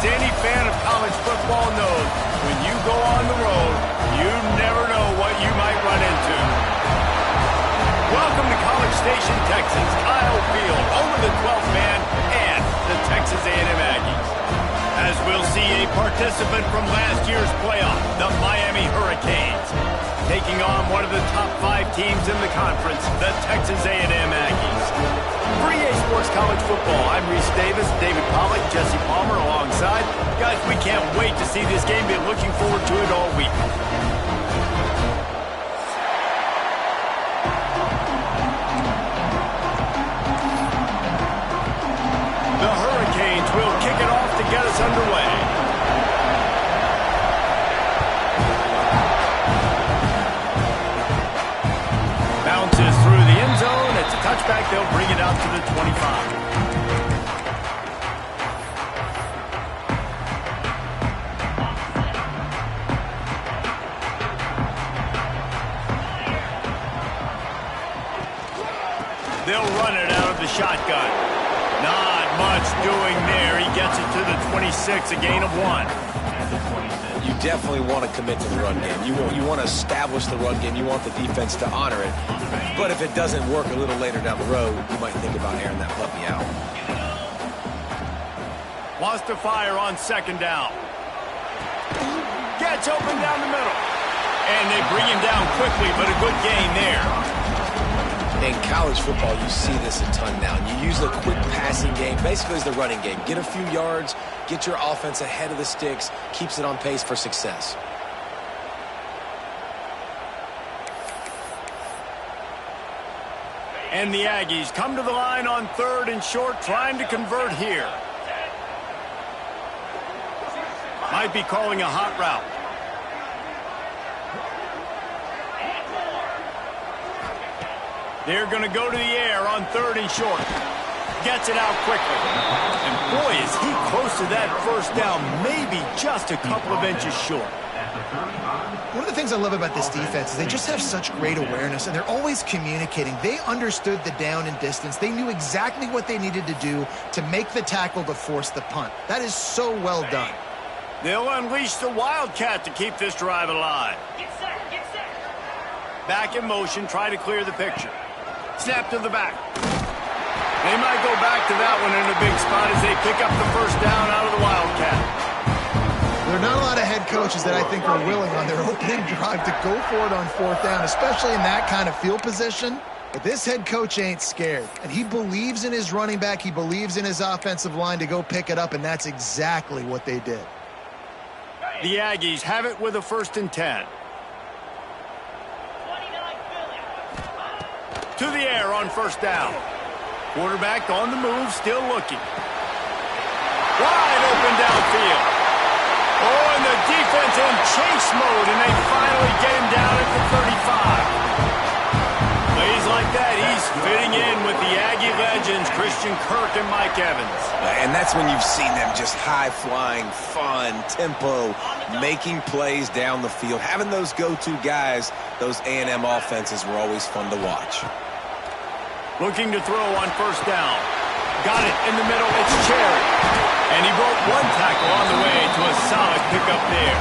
as any fan of college football knows, when you go on the road, you never know what you might run into. Welcome to College Station, Texas, Kyle Field, home of the 12th man and the Texas A&M Aggies. As we'll see a participant from last year's playoff, the Miami Hurricanes, taking on one of the top 5 teams in the conference, the Texas A&M Aggies. For EA Sports College Football, I'm Reese Davis, David Pollack, Jesse Palmer alongside. Guys, we can't wait to see this game. Been looking forward to it all week. The Hurricanes will kick it off to get us underway. Bounces through the end zone. It's a touchback. They'll bring it out to the 25. They'll run it out of the shotgun. Not much doing there. He gets it to the 26, a gain of 1. You definitely want to commit to the run game. You want to establish the run game. You want the defense to honor it. But if it doesn't work a little later down the road, you might think about airing that puppy out. Wants to fire on second down. Gets open down the middle. And they bring him down quickly, but a good gain there. In college football, you see this a ton now. You use the quick passing game, basically as the running game. Get a few yards, get your offense ahead of the sticks, keeps it on pace for success. And the Aggies come to the line on 3rd and short, trying to convert here. Might be calling a hot route. They're going to go to the air on 3rd and short. Gets it out quickly. And boy, is he close to that first down, maybe just a couple of inches short. One of the things I love about this defense is they just have such great awareness, and they're always communicating. They understood the down and distance. They knew exactly what they needed to do to make the tackle to force the punt. That is so well done. They'll unleash the Wildcat to keep this drive alive. Back in motion, try to clear the picture. Snap to the back. They might go back to that one in a big spot as they pick up the first down out of the Wildcat. There are not a lot of head coaches that I think are willing on their opening drive to go for it on 4th down, especially in that kind of field position. But this head coach ain't scared, and he believes in his running back. He believes in his offensive line to go pick it up, and that's exactly what they did. The Aggies have it with a 1st and 10. To the air on 1st down. Quarterback on the move, still looking. Wide open downfield. Oh, and the defense in chase mode, and they finally get him down at the 35. Plays like that, he's fitting in with the Aggie legends, Christian Kirk and Mike Evans. And that's when you've seen them just high-flying, fun, tempo, making plays down the field. Having those go-to guys, those A&M offenses were always fun to watch. Looking to throw on 1st down. Got it in the middle. It's Cherry. And he broke one tackle on the way to a solid pickup there.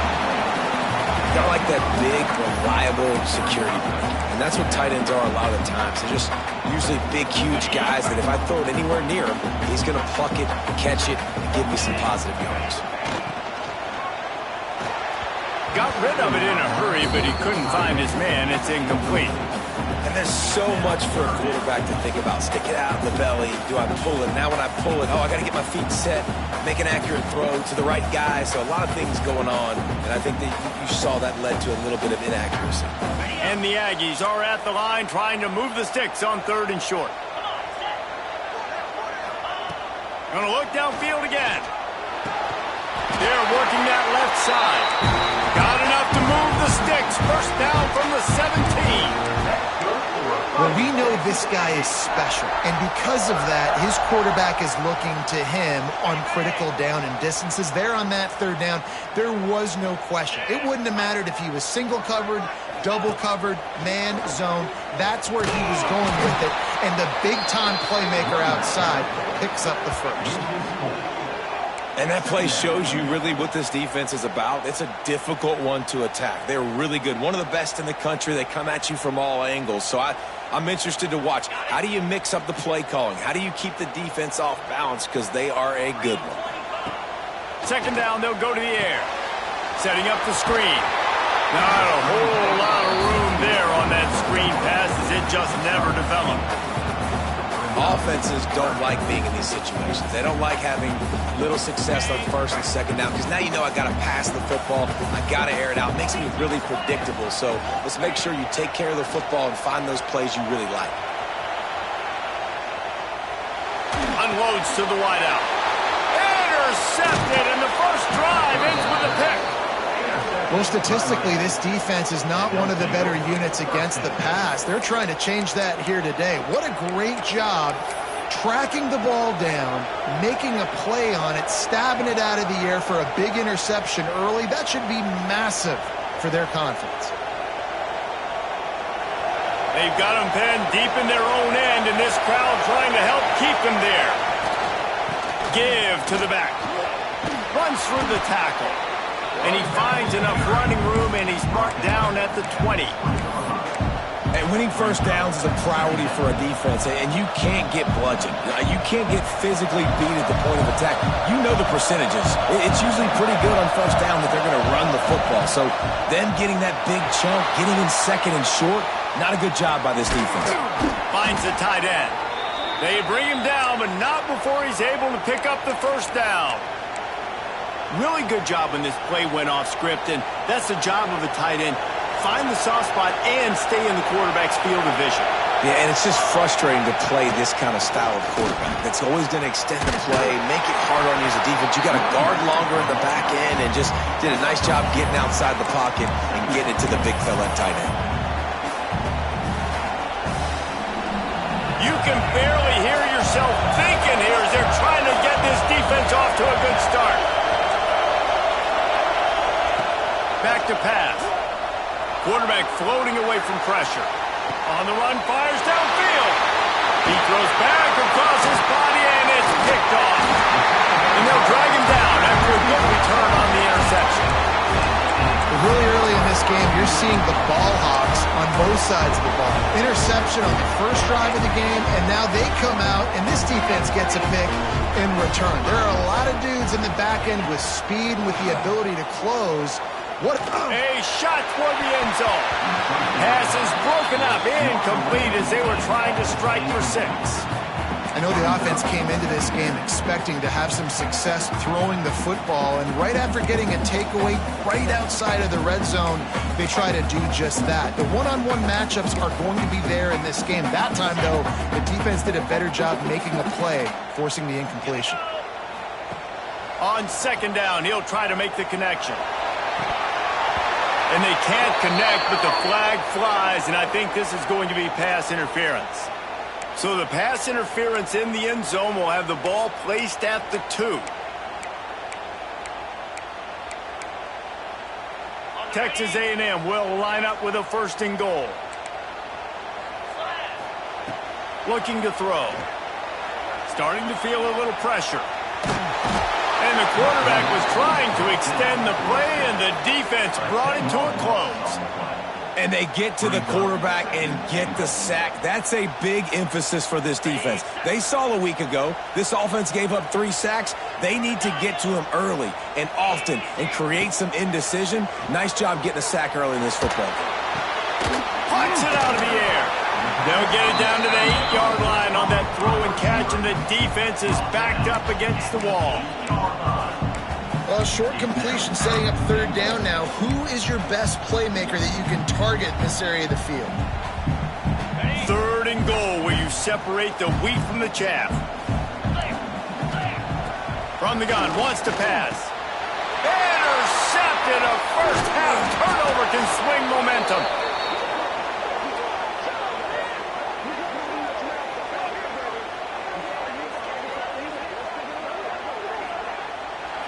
Got like that big, reliable security blanket. And that's what tight ends are a lot of the times. They're just usually big, huge guys that if I throw it anywhere near him, he's going to pluck it, catch it, and give me some positive yards. Got rid of it in a hurry, but he couldn't find his man. It's incomplete. And there's so much for a quarterback to think about. Stick it out in the belly. Do I pull it? Now when I pull it, I got to get my feet set, make an accurate throw to the right guy. So a lot of things going on, and I think that you saw that led to a little bit of inaccuracy. And the Aggies are at the line trying to move the sticks on 3rd and short. Going to look downfield again. They're working that left side. Got enough to move the sticks. First down from the 17. Well, we know this guy is special, and because of that, his quarterback is looking to him on critical down and distances. There on that 3rd down, there was no question. It wouldn't have mattered if he was single covered, double covered, man, zone. That's where he was going with it, and the big-time playmaker outside picks up the first. And that play shows you really what this defense is about. It's a difficult one to attack. They're really good. One of the best in the country. They come at you from all angles. So I'm interested to watch. How do you mix up the play calling? How do you keep the defense off balance? Because they are a good one. Second down, they'll go to the air. Setting up the screen. Not a whole lot of room there on that screen pass as it just never developed. Offenses don't like being in these situations. They don't like having little success on first and second down because now you know I got to pass the football. I got to air it out. It makes me really predictable. So let's make sure you take care of the football and find those plays you really like. Unloads to the wideout. Intercepted, and the first drive ends with a pick. Well, statistically, this defense is not one of the better units against the pass. They're trying to change that here today. What a great job tracking the ball down, making a play on it, stabbing it out of the air for a big interception early. That should be massive for their confidence. They've got them pinned deep in their own end, and this crowd trying to help keep them there. Give to the back. Runs through the tackle. And he finds enough running room, and he's marked down at the 20. And winning first downs is a priority for a defense, and you can't get bludgeoned. You can't get physically beat at the point of attack. You know the percentages. It's usually pretty good on first down that they're going to run the football. So them getting that big chunk, getting in second and short, not a good job by this defense. Finds the tight end. They bring him down, but not before he's able to pick up the first down. Really good job when this play went off script, and that's the job of a tight end. Find the soft spot and stay in the quarterback's field of vision. Yeah, and it's just frustrating to play this kind of style of quarterback. That's always going to extend the play, make it harder on you as a defense. You got to guard longer in the back end, and just did a nice job getting outside the pocket and getting it to the big fella at tight end. You can barely hear yourself thinking here as they're trying to get this defense off to a good start. Back to pass. Quarterback floating away from pressure. On the run, fires downfield. He throws back across his body, and it's picked off. And they'll drag him down after a good return on the interception. Really early in this game, you're seeing the ball hawks on both sides of the ball. Interception on the first drive of the game, and now they come out, and this defense gets a pick in return. There are a lot of dudes in the back end with speed and with the ability to close. What a shot toward the end zone. Pass is broken up, incomplete as they were trying to strike for 6. I know the offense came into this game expecting to have some success throwing the football, and right after getting a takeaway right outside of the red zone, they try to do just that. The one-on-one matchups are going to be there in this game. That time, though, the defense did a better job making a play, forcing the incompletion. On second down, he'll try to make the connection. And they can't connect, but the flag flies, and I think this is going to be pass interference. So the pass interference in the end zone will have the ball placed at the 2. Texas A&M will line up with a 1st and goal. Looking to throw. Starting to feel a little pressure. And the quarterback was trying to extend the play, and the defense brought it to a close. And they get to the quarterback and get the sack. That's a big emphasis for this defense. They saw a week ago, this offense gave up 3 sacks. They need to get to him early and often and create some indecision. Nice job getting a sack early in this football game. Punts it out of the air. They'll get it down to the 8-yard line on that throw and catch, and the defense is backed up against the wall. Well, short completion setting up 3rd down now. Who is your best playmaker that you can target in this area of the field? 3rd and goal, where you separate the wheat from the chaff. From the gun, wants to pass. Intercepted. A first-half turnover can swing momentum.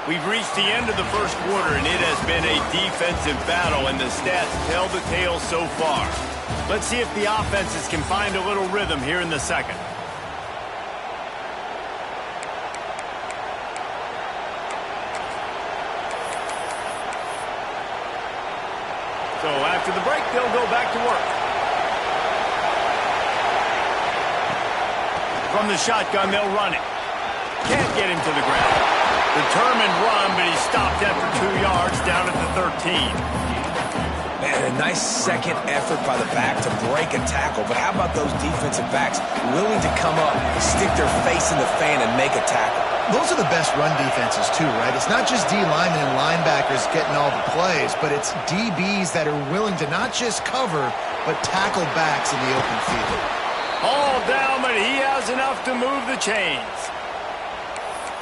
We've reached the end of the first quarter, and it has been a defensive battle, and the stats tell the tale so far. Let's see if the offenses can find a little rhythm here in the second. So after the break, they'll go back to work. From the shotgun, they'll run it. Can't get him to the ground. Determined run, but he stopped after 2 yards down at the 13. Man, a nice second effort by the back to break a tackle. But how about those defensive backs willing to come up, stick their face in the fan, and make a tackle? Those are the best run defenses, too, right? It's not just D linemen and linebackers getting all the plays, but it's DBs that are willing to not just cover, but tackle backs in the open field. All down, but he has enough to move the chains.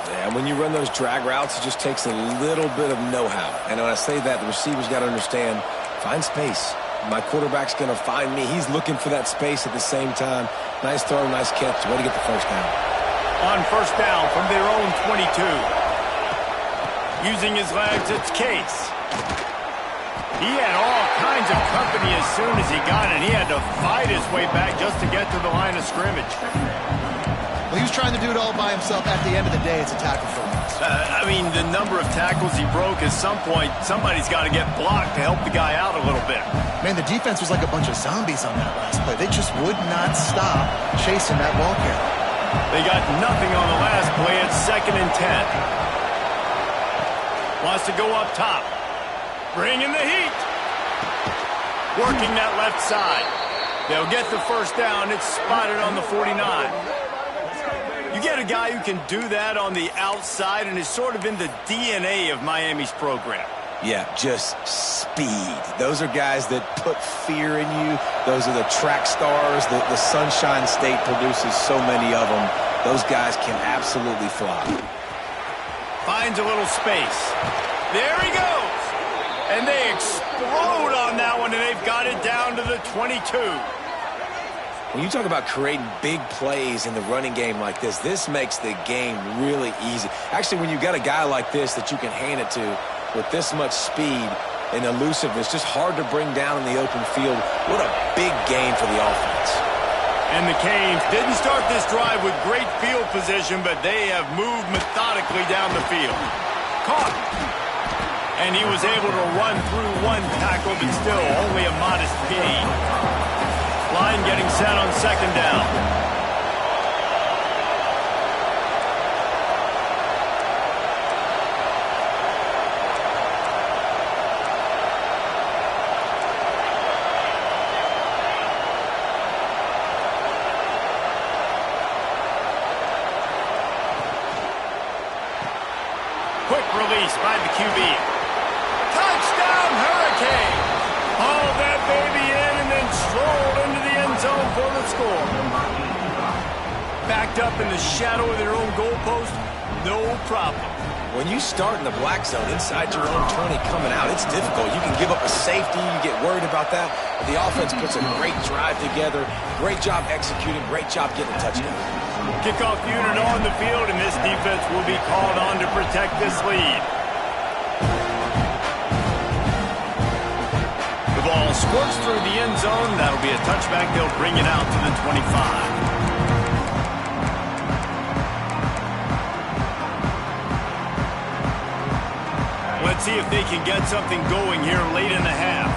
Yeah, when you run those drag routes, it just takes a little bit of know-how. And when I say that, the receiver's got to understand, find space. My quarterback's going to find me. He's looking for that space at the same time. Nice throw, nice catch. Way to get the first down. On first down from their own 22. Using his legs, it's Case. He had all kinds of company as soon as he got it. He had to fight his way back just to get to the line of scrimmage. Well, he was trying to do it all by himself. At the end of the day, it's a tackle for loss. I mean, the number of tackles he broke, at some point, somebody's got to get blocked to help the guy out a little bit. Man, the defense was like a bunch of zombies on that last play. They just would not stop chasing that ball carrier. They got nothing on the last play. It's 2nd and 10. Wants to go up top. Bringing the heat. Working that left side. They'll get the first down. It's spotted on the 49. You get a guy who can do that on the outside, and is sort of in the DNA of Miami's program. Yeah, just speed. Those are guys that put fear in you. Those are the track stars. The Sunshine State produces so many of them. Those guys can absolutely fly. Finds a little space. There he goes. And they explode on that one, and they've got it down to the 22. When you talk about creating big plays in the running game like this makes the game really easy. Actually, when you've got a guy like this that you can hand it to with this much speed and elusiveness, just hard to bring down in the open field. What a big game for the offense. And the Canes didn't start this drive with great field position, but they have moved methodically down the field. Caught. And he was able to run through one tackle, but still only a modest gain. Line getting set on 2nd down. Quick release by the QB. Touchdown, Hurricane! Hauled that baby in and then strolled into the end zone for the score. Backed up in the shadow of their own goalpost, no problem. When you start in the black zone inside your own 20 coming out, it's difficult. You can give up a safety, you get worried about that. But the offense puts a great drive together, great job executing, great job getting a touchdown. Kickoff unit on the field, and this defense will be called on to protect this lead. The ball squirts through the end zone. That'll be a touchback. They'll bring it out to the 25. Let's see if they can get something going here late in the half.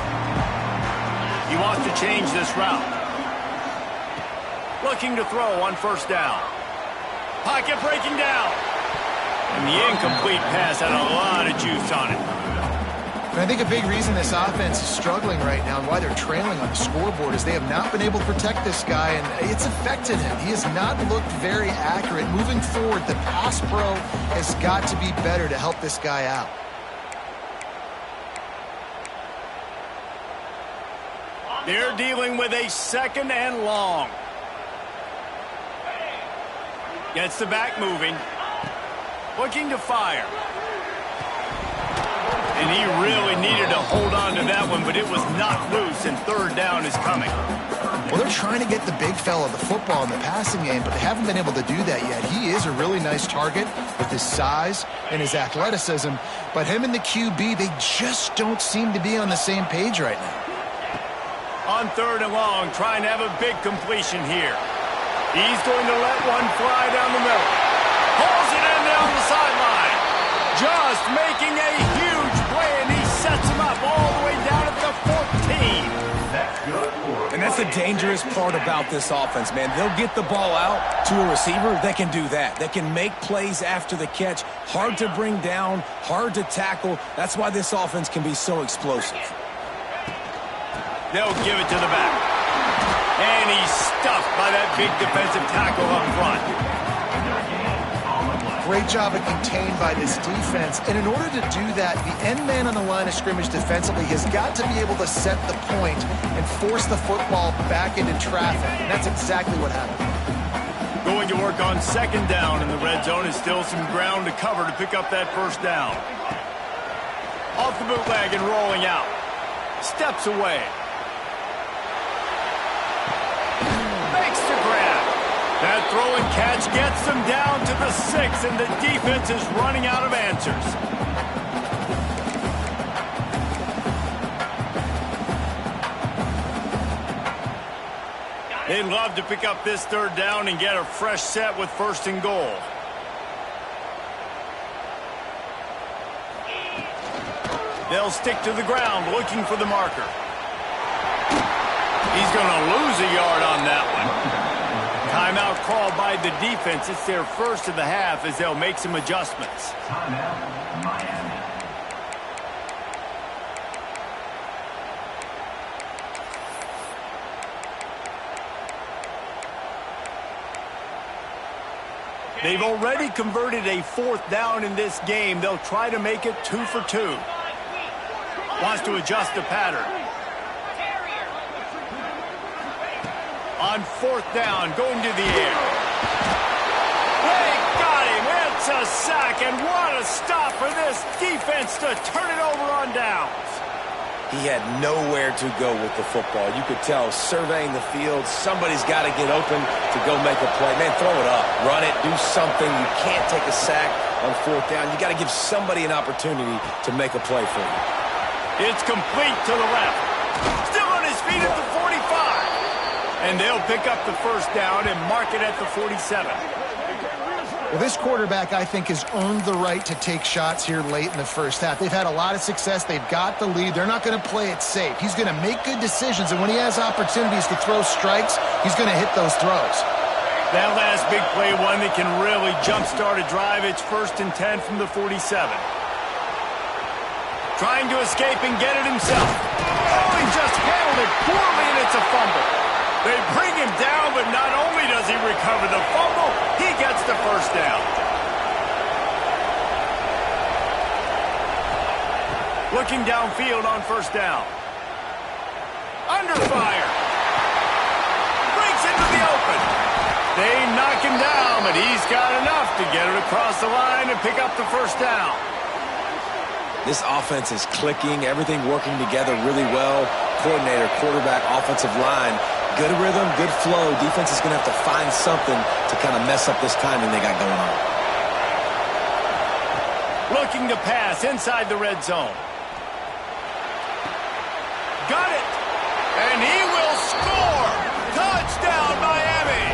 He wants to change this route. Looking to throw on first down. Pocket breaking down. And the incomplete pass had a lot of juice on it. And I think a big reason this offense is struggling right now and why they're trailing on the scoreboard is they have not been able to protect this guy, and it's affected him. He has not looked very accurate. Moving forward, the pass pro has got to be better to help this guy out. They're dealing with a 2nd and long. Gets the back moving. Looking to fire. And he really needed to hold on to that one, but it was not loose, and 3rd down is coming. Well, they're trying to get the big fella the football in the passing game, but they haven't been able to do that yet. He is a really nice target with his size and his athleticism, but him and the QB, they just don't seem to be on the same page right now. On 3rd and long, trying to have a big completion here. He's going to let one fly down the middle. Pulls it in down the sideline. Just making a huge play, and he sets him up all the way down at the 14. That's the dangerous part about this offense, man. They'll get the ball out to a receiver. They can do that. They can make plays after the catch. Hard to bring down, hard to tackle. That's why this offense can be so explosive. They'll give it to the back. And he's stuffed by that big defensive tackle up front. Great job of contained by this defense. And in order to do that, the end man on the line of scrimmage defensively has got to be able to set the point and force the football back into traffic. And that's exactly what happened. Going to work on second down in the red zone is still some ground to cover to pick up that first down. Off the bootleg and rolling out. Steps away. Makes the grab. That throw and catch gets them down to the 6, and the defense is running out of answers. They'd love to pick up this third down and get a fresh set with first and goal. They'll stick to the ground looking for the marker. He's going to lose a yard on that one. Timeout called by the defense. It's their first of the half as they'll make some adjustments. Timeout, Miami. They've already converted a fourth down in this game. They'll try to make it 2 for 2. Wants to adjust the pattern. On fourth down, going to the air. They got him. It's a sack, and what a stop for this defense to turn it over on downs. He had nowhere to go with the football. You could tell, surveying the field, somebody's got to get open to go make a play. Man, throw it up, run it, do something. You can't take a sack on fourth down. You got to give somebody an opportunity to make a play for you. It's complete to the left. Still on his feet at the 45. And they'll pick up the first down and mark it at the 47. Well, this quarterback, I think, has earned the right to take shots here late in the first half. They've had a lot of success. They've got the lead. They're not going to play it safe. He's going to make good decisions, and when he has opportunities to throw strikes, he's going to hit those throws. That last big play, one that can really jumpstart a drive. It's 1st and 10 from the 47. Trying to escape and get it himself. Oh, he just handled it poorly, and it's a fumble. They bring him down, but not only does he recover the fumble, he gets the first down. Looking downfield on first down. Under fire. Breaks into the open. They knock him down, but he's got enough to get it across the line and pick up the first down. This offense is clicking, everything working together really well. Coordinator, quarterback, offensive line. Good rhythm, good flow. Defense is going to have to find something to kind of mess up this timing they got going on. Looking to pass inside the red zone. Got it. And he will score. Touchdown, Miami.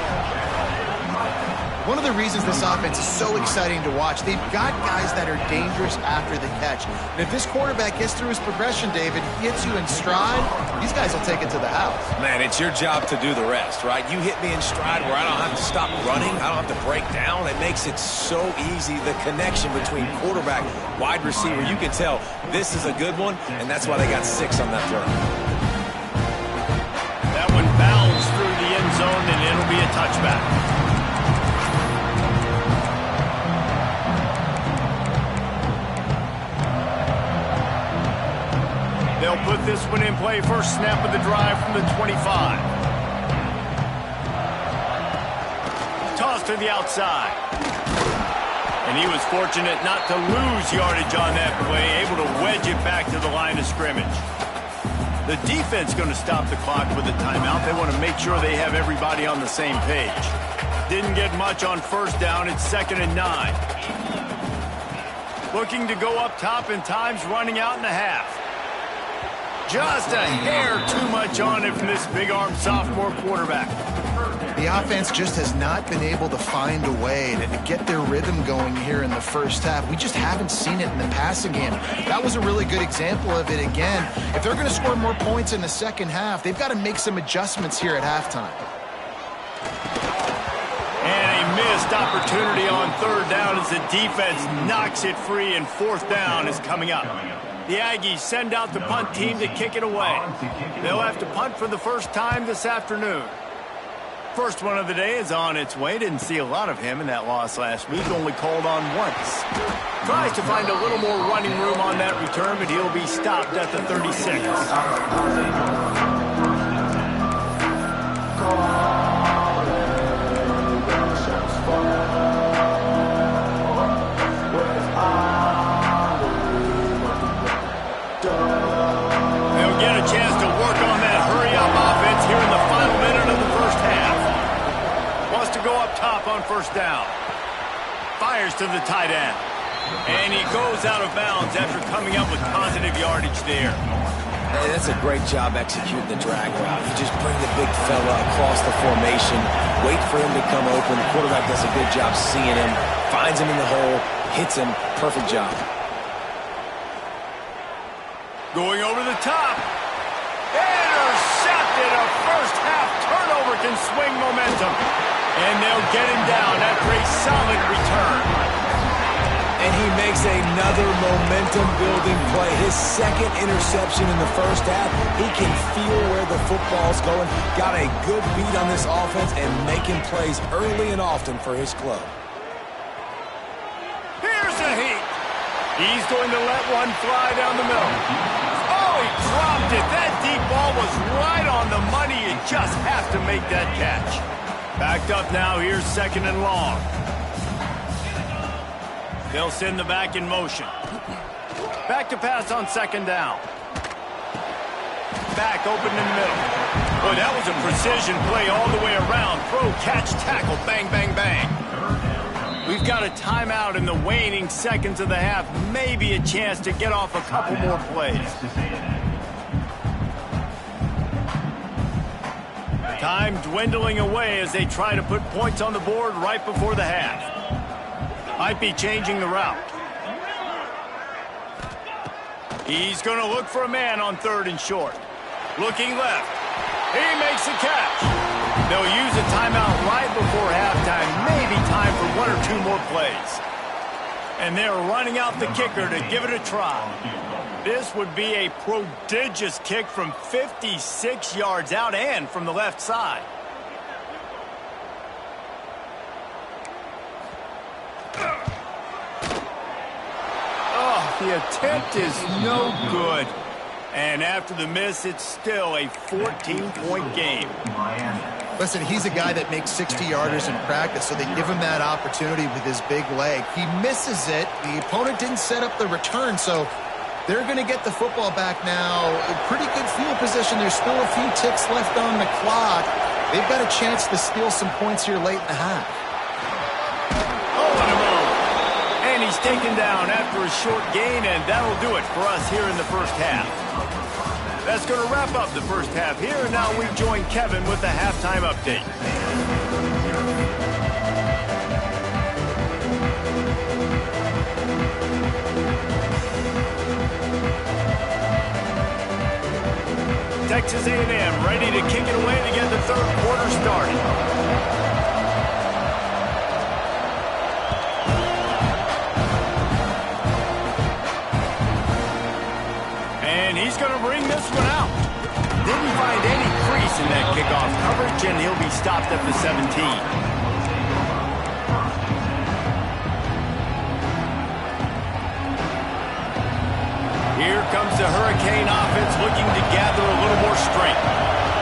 One of the reasons this offense is so exciting to watch, they've got guys that are dangerous after the catch. And if this quarterback gets through his progression, David, hits you in stride, these guys will take it to the house. Man, it's your job to do the rest, right? You hit me in stride where I don't have to stop running. I don't have to break down. It makes it so easy. The connection between quarterback, wide receiver, you can tell this is a good one, and that's why they got 6 on that play. That one bounced through the end zone, and it'll be a touchback. They'll put this one in play. First snap of the drive from the 25. Toss to the outside. And he was fortunate not to lose yardage on that play, able to wedge it back to the line of scrimmage. The defense going to stop the clock with a timeout. They want to make sure they have everybody on the same page. Didn't get much on first down. It's 2nd and 9. Looking to go up top, and time's running out in the half. Just a hair too much on it from this big-armed sophomore quarterback. The offense just has not been able to find a way to get their rhythm going here in the first half. We just haven't seen it in the passing game. That was a really good example of it again. If they're going to score more points in the second half, they've got to make some adjustments here at halftime. And a missed opportunity on third down as the defense knocks it free, and fourth down is coming up. The Aggies send out the punt team to kick it away. They'll have to punt for the first time this afternoon. First one of the day is on its way. Didn't see a lot of him in that loss last week. Only called on once. Tries to find a little more running room on that return, but he'll be stopped at the 36. They'll get a chance to work on that hurry-up offense here in the final minute of the first half. Wants to go up top on first down. Fires to the tight end. And he goes out of bounds after coming up with positive yardage there. Hey, that's a great job executing the drag route. You just bring the big fella across the formation, wait for him to come open. The quarterback does a good job seeing him, finds him in the hole, hits him. Perfect job. Going over the top. Intercepted. A first half turnover can swing momentum. And they'll get him down after a solid return. And he makes another momentum-building play. His second interception in the first half. He can feel where the football's going. Got a good beat on this offense and making plays early and often for his club. Here's a heat. He's going to let one fly down the middle. Oh, he dropped it. That deep ball was right on the money. You just have to make that catch. Backed up now. Here's second and long. They'll send the back in motion. Back to pass on second down. Back open in the middle. Boy, that was a precision play all the way around. Throw, catch, tackle, bang, bang, bang. We've got a timeout in the waning seconds of the half. Maybe a chance to get off a couple more plays. Time dwindling away as they try to put points on the board right before the half. Might be changing the route. He's going to look for a man on third and short. Looking left. He makes a catch. They'll use a timeout right before halftime. Maybe time for one or two more plays. And they're running out the kicker to give it a try. This would be a prodigious kick from 56 yards out and from the left side. The attempt is no good. And after the miss, it's still a 14-point game. Listen, he's a guy that makes 60-yarders in practice, so they give him that opportunity with his big leg. He misses it. The opponent didn't set up the return, so they're going to get the football back now. A pretty good field position. There's still a few ticks left on the clock. They've got a chance to steal some points here late in the half. He's taken down after a short gain, and that'll do it for us here in the first half. That's going to wrap up the first half here, and now we join Kevin with the halftime update. Texas A&M ready to kick it away to get the third quarter started. He's going to bring this one out. Didn't find any crease in that kickoff coverage, and he'll be stopped at the 17. Here comes the Hurricane offense looking to gather a little more strength.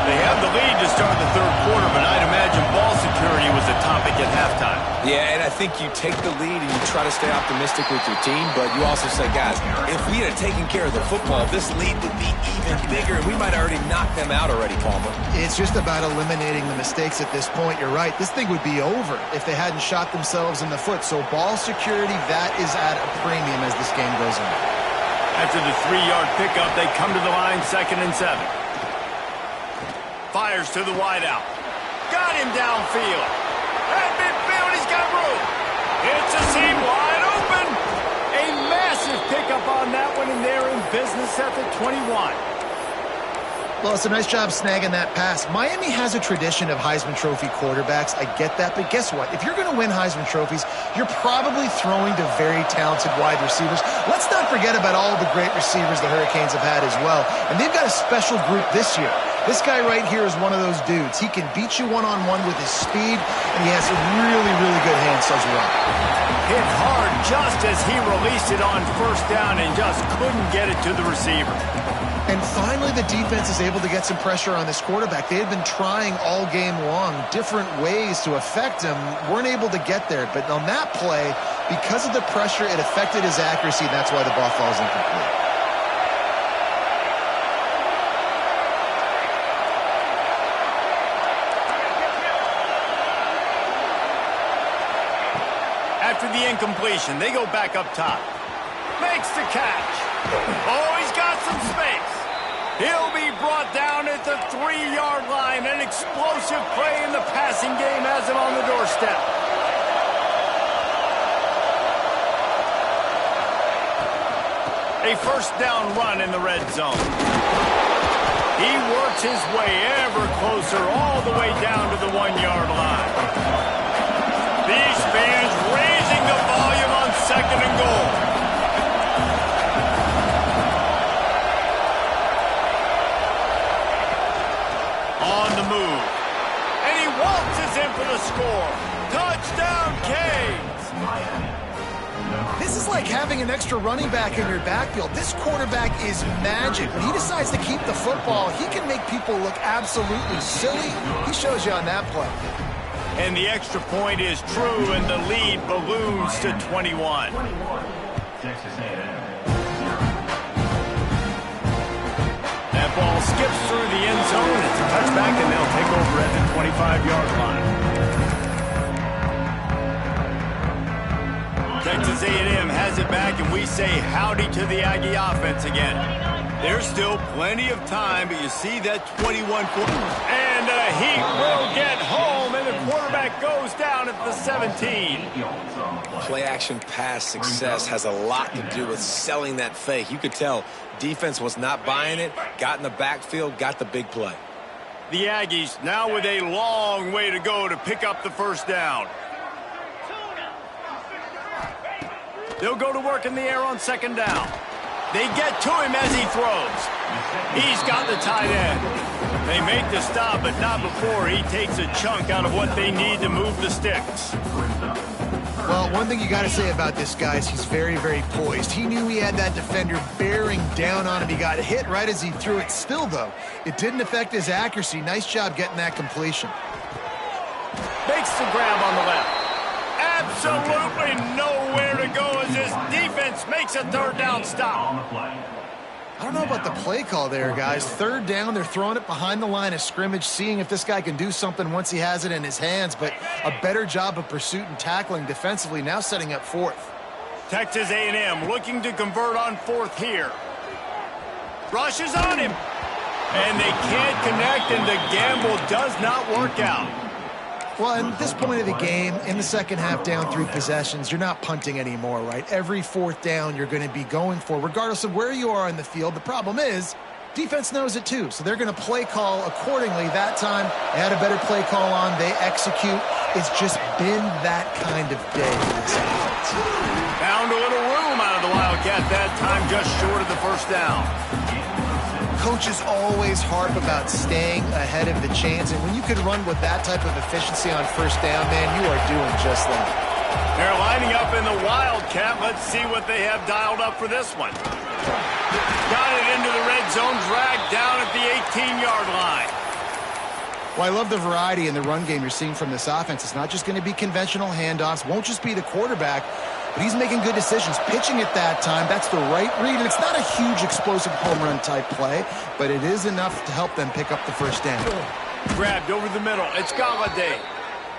They have the lead to start the third quarter, but I'd imagine ball security was a topic at halftime. Yeah, and I think you take the lead and you try to stay optimistic with your team, but you also say, guys, if we had taken care of the football, this lead would be even bigger, and we might have already knocked them out already, Palmer. It's just about eliminating the mistakes at this point. You're right. This thing would be over if they hadn't shot themselves in the foot. So ball security, that is at a premium as this game goes on. After the 3-yard pickup, they come to the line, 2nd and 7. Fires to the wideout. Got him downfield. At midfield, he's got room. It's a seam wide open. A massive pickup on that one, and they're in business at the 21. Well, it's a nice job snagging that pass. Miami has a tradition of Heisman Trophy quarterbacks. I get that, but guess what? If you're going to win Heisman Trophies, you're probably throwing to very talented wide receivers. Let's not forget about all the great receivers the Hurricanes have had as well. And they've got a special group this year. This guy right here is one of those dudes. He can beat you one-on-one with his speed, and he has really, really good hands as well. Hit hard just as he released it on first down and just couldn't get it to the receiver. And finally, the defense is able to get some pressure on this quarterback. They had been trying all game long different ways to affect him, weren't able to get there. But on that play, because of the pressure, it affected his accuracy, and that's why the ball falls incomplete. After the incompletion, they go back up top. Makes the catch. Oh, he's got some space. He'll be brought down at the 3-yard line. An explosive play in the passing game has him on the doorstep. A first down run in the red zone. He works his way ever closer all the way down to the 1-yard line. These fans raising the volume on 2nd and goal. On the move. And he waltzes in for the score. Touchdown, Canes. This is like having an extra running back in your backfield. This quarterback is magic. When he decides to keep the football, he can make people look absolutely silly. He shows you on that play. And the extra point is true, and the lead balloons to 21. Texas A&M. That ball skips through the end zone. It's a touchback, and they'll take over at the 25-yard line. Texas A&M has it back, and we say howdy to the Aggie offense again. There's still plenty of time, but you see that 21 point. And he will get home, and the quarterback goes down at the 17. Play-action pass success has a lot to do with selling that fake. You could tell defense was not buying it, got in the backfield, got the big play. The Aggies now with a long way to go to pick up the first down. They'll go to work in the air on 2nd down. They get to him as he throws. He's got the tight end. They make the stop, but not before he takes a chunk out of what they need to move the sticks. Well, one thing you got to say about this guy is he's very, very poised. He knew he had that defender bearing down on him. He got hit right as he threw it. Still, though, it didn't affect his accuracy. Nice job getting that completion. Makes the grab on the left. Absolutely nowhere to go as this defense makes a 3rd down stop. I don't know about the play call there, guys. 3rd down, they're throwing it behind the line of scrimmage, seeing if this guy can do something once he has it in his hands, but a better job of pursuit and tackling defensively, now setting up 4th. Texas A&M looking to convert on 4th here. Rushes on him. And they can't connect, and the gamble does not work out. Well, at this point of the game, in the second half, down 3 possessions, you're not punting anymore, right? Every 4th down you're going to be going for, regardless of where you are in the field. The problem is, defense knows it too, so they're going to play call accordingly. That time, they had a better play call on. They execute. It's just been that kind of day for this offense. Found a little room out of the Wildcat that time, just short of the first down. Coaches always harp about staying ahead of the chains, and when you can run with that type of efficiency on first down, man, you are doing just that. They're lining up in the Wildcat. Let's see what they have dialed up for this one. Got it into the red zone, dragged down at the 18-yard line. Well, I love the variety in the run game you're seeing from this offense. It's not just going to be conventional handoffs, won't just be the quarterback, but he's making good decisions. Pitching at that time, that's the right read. And it's not a huge explosive home run type play, but it is enough to help them pick up the first down. Grabbed over the middle. It's Galladay.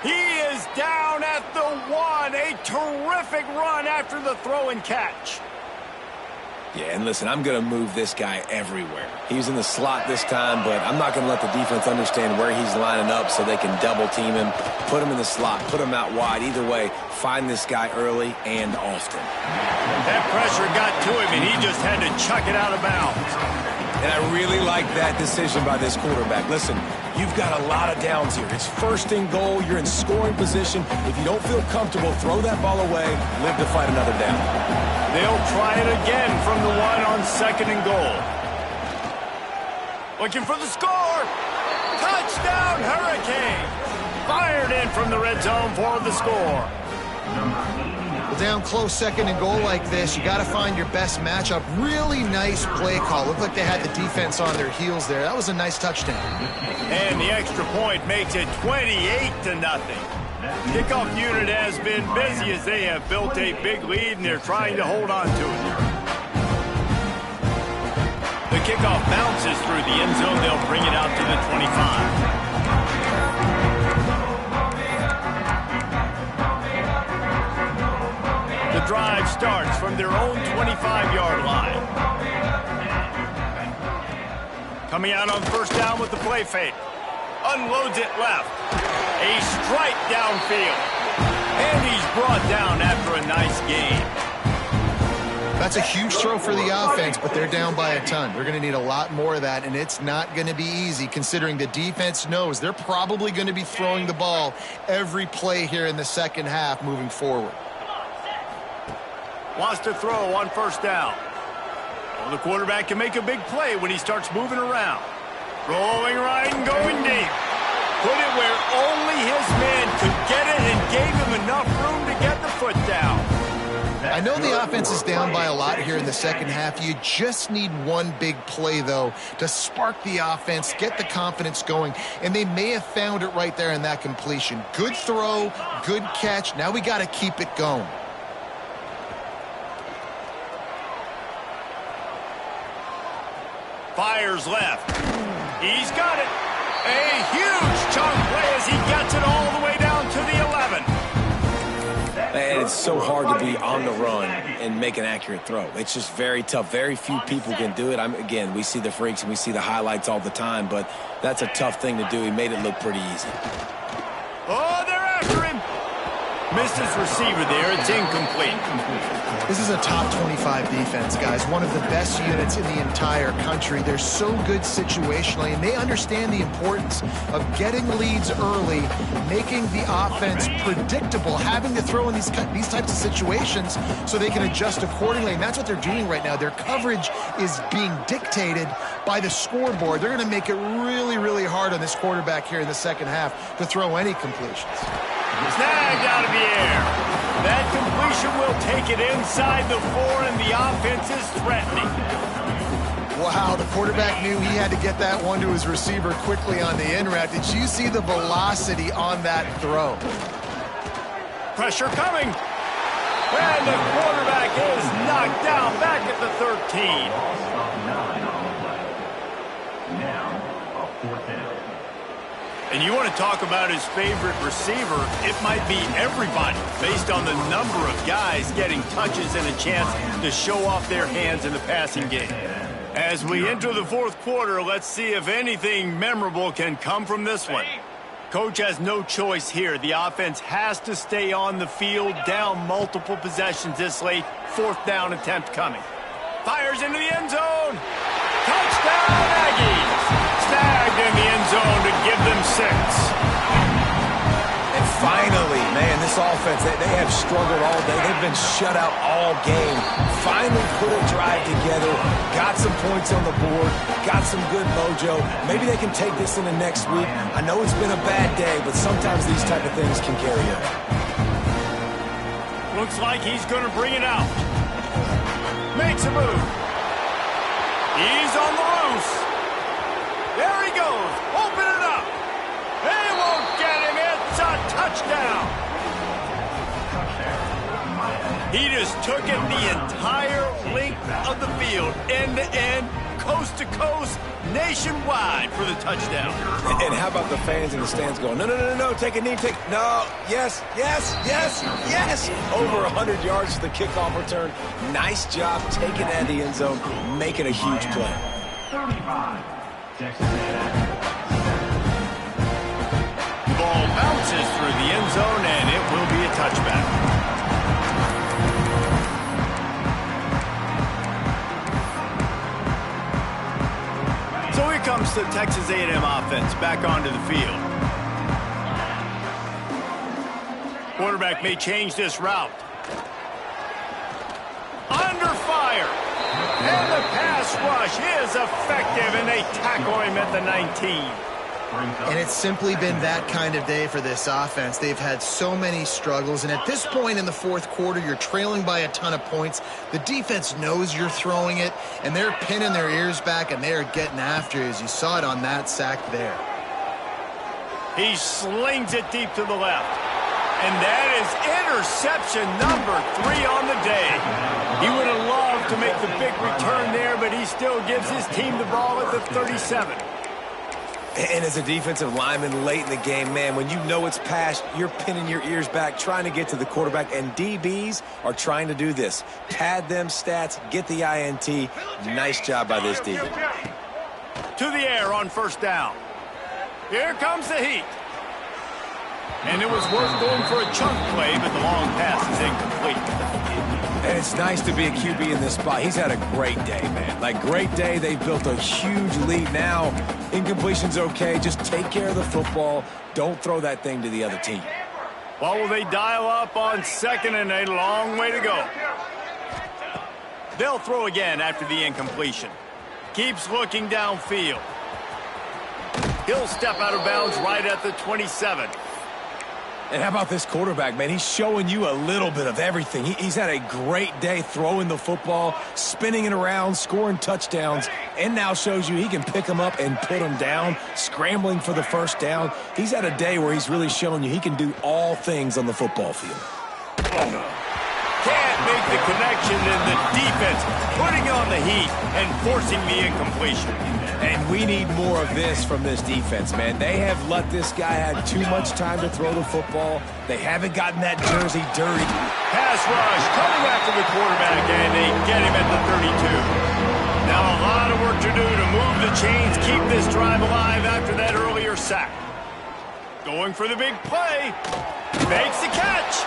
He is down at the 1. A terrific run after the throw and catch. Yeah, and listen, I'm going to move this guy everywhere. He was in the slot this time, but I'm not going to let the defense understand where he's lining up so they can double team him, put him in the slot, put him out wide. Either way, find this guy early and often. That pressure got to him, and he just had to chuck it out of bounds. And I really like that decision by this quarterback. Listen, you've got a lot of downs here. It's first and goal. You're in scoring position. If you don't feel comfortable, throw that ball away. Live to fight another down. They'll try it again from the one on second and goal. Looking for the score. Touchdown, Hurricane. Fired in from the red zone for the score. Well, down close second and goal like this, you got to find your best matchup. Really nice play call. Looked like they had the defense on their heels there. That was a nice touchdown. And the extra point makes it 28-0. Kickoff unit has been busy as they have built a big lead, and they're trying to hold on to it. The kickoff bounces through the end zone. They'll bring it out to the 25. The drive starts from their own 25-yard line. Coming out on first down with the play fake. Unloads it left. A strike downfield. And he's brought down after a nice gain. That's a huge throw for the offense, but they're down by a ton. They're going to need a lot more of that, and it's not going to be easy considering the defense knows they're probably going to be throwing the ball every play here in the second half moving forward. Wants to throw on first down. Well, the quarterback can make a big play when he starts moving around. Rolling right and going deep. Put it where only his man could get it and gave him enough room to get the foot down. I know the offense is down by a lot here in the second half. You just need one big play, though, to spark the offense, get the confidence going, and they may have found it right there in that completion. Good throw, good catch. Now we got to keep it going. Fires left. He's got it. A huge chunk play as he gets it all the way down to the 11. And it's so hard to be on the run and make an accurate throw. It's just very tough. Very few people can do it. Again, we see the freaks and we see the highlights all the time, but that's a tough thing to do. He made it look pretty easy. Oh, they're after him. Missed his receiver there. It's incomplete. This is a top 25 defense, guys. One of the best units in the entire country. They're so good situationally, and they understand the importance of getting leads early, making the offense predictable, having to throw in these types of situations so they can adjust accordingly. And that's what they're doing right now. Their coverage is being dictated by the scoreboard. They're going to make it really, really hard on this quarterback here in the second half to throw any completions. Snagged out of the air. That completion will take it inside the 4, and the offense is threatening. Wow, the quarterback knew he had to get that one to his receiver quickly on the in route. Did you see the velocity on that throw? Pressure coming. And the quarterback is knocked down back at the 13. Now, a fourth down. And you want to talk about his favorite receiver, it might be everybody based on the number of guys getting touches and a chance to show off their hands in the passing game. As we enter the fourth quarter, let's see if anything memorable can come from this one. Coach has no choice here. The offense has to stay on the field, down multiple possessions this late. Fourth down attempt coming. Fires into the end zone. Touchdown, Aggies. Snagged in the end zone to give them 6. And finally, man, this offense, they have struggled all day. They've been shut out all game. Finally put a drive together, got some points on the board, got some good mojo. Maybe they can take this into next week. I know it's been a bad day, but sometimes these type of things can carry over. Looks like he's going to bring it out. Makes a move. He's on the loose. There he goes. Open it up. They won't get him. It's a touchdown. He just took it the entire length of the field, end to end, coast to coast, nationwide for the touchdown. And how about the fans in the stands going, no, no, no, no, take a knee, no, yes, yes, yes, yes. Over 100 yards to the kickoff return. Nice job taking that to the end zone, making a huge play. 35, Texas A&M. The ball bounces through the end zone, and it will be a touchback. So here comes the Texas A&M offense back onto the field. Quarterback may change this route. Under fire. And the pass rush is effective, and they tackle him at the 19. And it's simply been that kind of day for this offense. They've had so many struggles, and at this point in the fourth quarter, you're trailing by a ton of points. The defense knows you're throwing it, and they're pinning their ears back, and they're getting after you, as you saw it on that sack there. He slings it deep to the left. And that is interception number 3 on the day. He would have loved to make the big return there, but he still gives his team the ball at the 37. And as a defensive lineman late in the game, man, when you know it's past, you're pinning your ears back, trying to get to the quarterback, and DBs are trying to do this. Pad them stats, get the INT. Nice job by this DB. To the air on first down. Here comes the heat. And it was worth going for a chunk play, but the long pass is incomplete. And it's nice to be a QB in this spot. He's had a great day, man. Like, great day. They've built a huge lead now. Incompletion's okay. Just take care of the football. Don't throw that thing to the other team. Well, will they dial up on second and a long way to go? They'll throw again after the incompletion. Keeps looking downfield. He'll step out of bounds right at the 27. And how about this quarterback, man? He's showing you a little bit of everything. He's had a great day throwing the football, spinning it around, scoring touchdowns, and now shows you he can pick them up and put them down, scrambling for the first down. He's had a day where he's really showing you he can do all things on the football field. Can't make the connection, and the defense putting on the heat and forcing the incompletion. And we need more of this from this defense, man. They have let this guy have too much time to throw the football. They haven't gotten that jersey dirty. Pass rush coming after the quarterback, and they get him at the 32. Now a lot of work to do to move the chains, keep this drive alive after that earlier sack. Going for the big play. Makes the catch.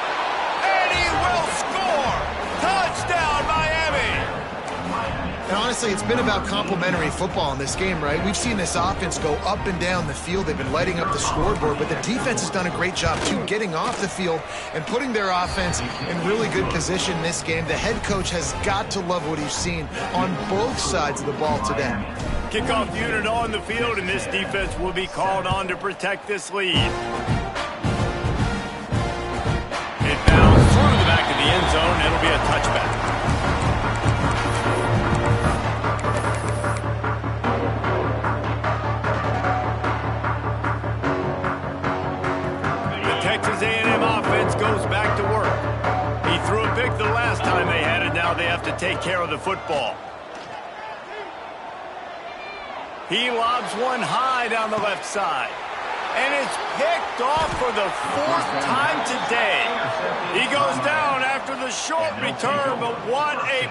And he will score. Touchdown, Miami. And honestly, it's been about complementary football in this game, right? We've seen this offense go up and down the field. They've been lighting up the scoreboard, but the defense has done a great job, too, getting off the field and putting their offense in really good position in this game. The head coach has got to love what he's seen on both sides of the ball today. Kickoff unit on the field, and this defense will be called on to protect this lead. It bounced through the back of the end zone, and it'll be a touchback. Texas A&M offense goes back to work. He threw a pick the last time they had it. Now they have to take care of the football. He lobs one high down the left side. And it's picked off for the 4th time today. He goes down after the short return, but what a